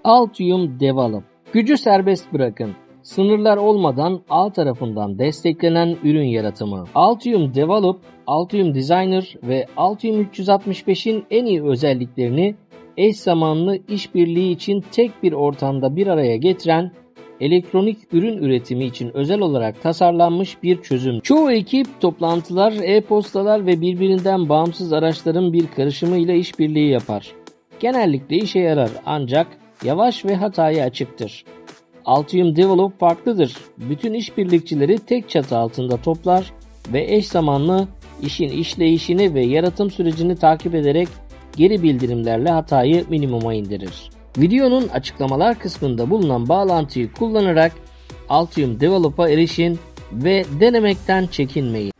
Altium Develop. Gücü serbest bırakın. Sınırlar olmadan ağ tarafından desteklenen ürün yaratımı. Altium Develop, Altium Designer ve Altium 365'in en iyi özelliklerini eş zamanlı işbirliği için tek bir ortamda bir araya getiren, elektronik ürün üretimi için özel olarak tasarlanmış bir çözüm. Çoğu ekip toplantılar, e-postalar ve birbirinden bağımsız araçların bir karışımıyla işbirliği yapar. Genellikle işe yarar ancak yavaş ve hataya açıktır. Altium Develop farklıdır. Bütün işbirlikçileri tek çatı altında toplar ve eş zamanlı işin işleyişini ve yaratım sürecini takip ederek geri bildirimlerle hatayı minimuma indirir. Videonun açıklamalar kısmında bulunan bağlantıyı kullanarak Altium Develop'a erişin ve denemekten çekinmeyin.